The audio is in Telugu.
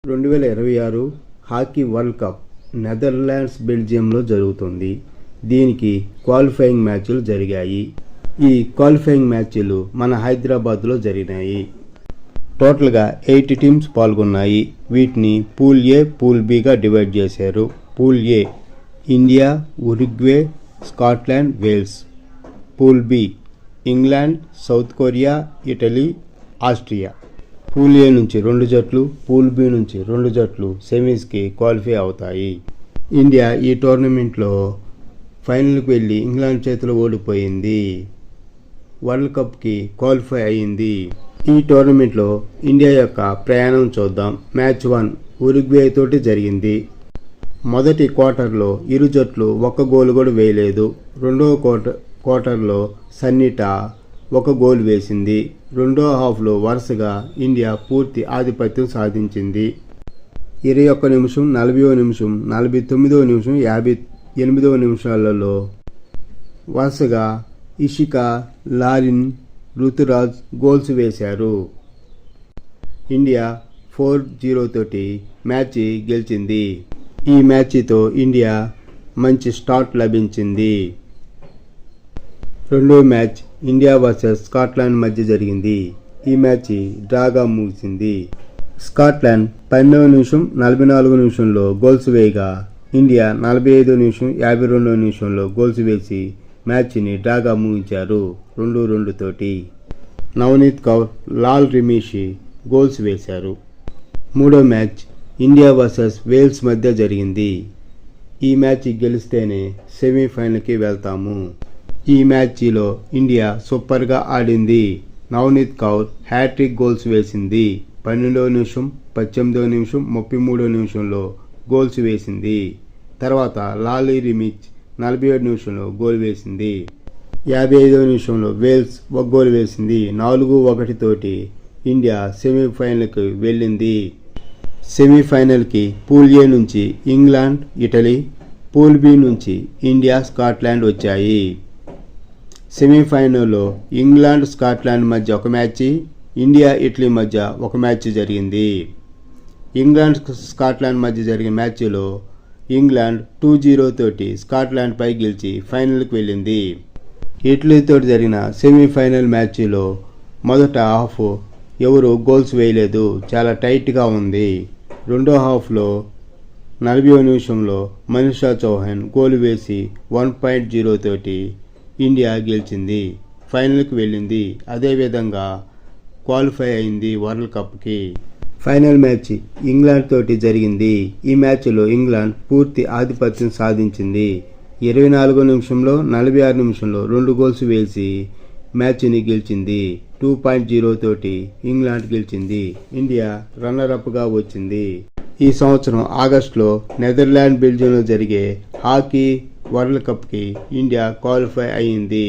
2026 హాకీ వరల్డ్ కప్ నెదర్లాండ్స్ బెల్జియంలో జరుగుతుంది. దీనికి క్వాలిఫైయింగ్ మ్యాచ్లు జరిగాయి. ఈ క్వాలిఫైయింగ్ మ్యాచ్లు మన హైదరాబాద్లో జరిగినాయి. టోటల్గా 8 టీమ్స్ పాల్గొన్నాయి. వీటిని పూల్ ఏ, పూల్ బిగా డివైడ్ చేశారు. Pool A India, Uruguay, Scotland, Wales. Pool B England, South Korea, Italy, Austria. Pool A నుంచి 2 జట్లు, పూల్ బి నుంచి 2 జట్లు సెమీస్కి క్వాలిఫై అవుతాయి. ఇండియా ఈ టోర్నమెంట్లో ఫైనల్కి వెళ్ళి ఇంగ్లాండ్ చేతిలో ఓడిపోయింది. వరల్డ్ కప్కి క్వాలిఫై అయ్యింది. ఈ టోర్నమెంట్లో ఇండియా యొక్క ప్రయాణం చూద్దాం. మ్యాచ్ 1 ఉరుగ్వే తోటి జరిగింది. మొదటి క్వార్టర్లో ఇరు జట్లు ఒక్క గోల్ కూడా వేయలేదు. రెండవ క్వార్టర్లో సన్నిటా 1 గోల్ వేసింది. రెండో హాఫ్లో వరుసగా ఇండియా పూర్తి ఆధిపత్యం సాధించింది. 21వ నిమిషం, 40వ నిమిషం, 49వ నిమిషం, 58వ నిమిషాలలో వరుసగా ఇషికా, లారిన్, రుతురాజ్ గోల్స్ వేశారు. ఇండియా 4-0 తోటి మ్యాచ్ గెలిచింది. ఈ మ్యాచ్తో ఇండియా మంచి స్టార్ట్ లభించింది. రెండో మ్యాచ్ ఇండియా వర్సెస్ స్కాట్లాండ్ మధ్య జరిగింది. ఈ మ్యాచ్ డ్రాగా ముగిసింది. స్కాట్లాండ్ 12వ నిమిషం, 44వ నిమిషంలో గోల్స్ వేయగా ఇండియా 45వ నిమిషం, 52వ నిమిషంలో గోల్స్ వేసి మ్యాచ్ని డ్రాగా ముగించారు 2-2 తోటి. నవనీత్ కౌర్, లాల్ రిమీషి గోల్స్ వేశారు. మూడో మ్యాచ్ ఇండియా వర్సెస్ వేల్స్ మధ్య జరిగింది. ఈ మ్యాచ్ గెలిస్తేనే సెమీఫైనల్కి వెళ్తాము. ఈ మ్యాచ్లో ఇండియా సూపర్గా ఆడింది. నవనీత్ కౌర్ హ్యాట్రిక్ గోల్స్ వేసింది. 12వ నిమిషం, 18వ నిమిషం, 33వ నిమిషంలో గోల్స్ వేసింది. తర్వాత లాలీ రిమిచ్ 47వ నిమిషంలో గోల్ వేసింది. 55వ నిమిషంలో వేల్స్ 1 గోల్ వేసింది. 4-1 తోటి ఇండియా సెమీఫైనల్కి వెళ్ళింది. సెమీఫైనల్కి పూల్ ఏ నుంచి ఇంగ్లాండ్, ఇటలీ, పూల్ బి నుంచి ఇండియా, స్కాట్లాండ్ వచ్చాయి. సెమీఫైనల్లో ఇంగ్లాండ్, స్కాట్లాండ్ మధ్య 1 మ్యాచ్, ఇండియా, ఇటలీ మధ్య 1 మ్యాచ్ జరిగింది. ఇంగ్లాండ్, స్కాట్లాండ్ మధ్య జరిగిన మ్యాచ్లో ఇంగ్లాండ్ 2-0 తోటి స్కాట్లాండ్ పై గెలిచి ఫైనల్కి వెళ్ళింది. ఇటలీతో జరిగిన సెమీఫైనల్ మ్యాచ్లో మొదట హాఫ్ ఎవరు గోల్స్ వేయలేదు. చాలా టైట్గా ఉంది. రెండో హాఫ్లో 40వ నిమిషంలో మనీషా చౌహాన్ గోల్ వేసి 1.0 తోటి ఇండియా గెలిచింది, ఫైనల్కి వెళ్ళింది. అదేవిధంగా క్వాలిఫై అయింది వరల్డ్ కప్కి. ఫైనల్ మ్యాచ్ ఇంగ్లాండ్ తోటి జరిగింది. ఈ మ్యాచ్లో ఇంగ్లాండ్ పూర్తి ఆధిపత్యం సాధించింది. 24వ నిమిషంలో, 46 నిమిషంలో 2 గోల్స్ వేసి మ్యాచ్ని గెలిచింది. 2.0 తోటి ఇంగ్లాండ్ గెలిచింది. ఇండియా రన్నరప్గా వచ్చింది. ఈ సంవత్సరం ఆగస్టులో నెదర్లాండ్ బెల్జియంలో జరిగే హాకీ వరల్డ్ కప్కి ఇండియా క్వాలిఫై అయింది.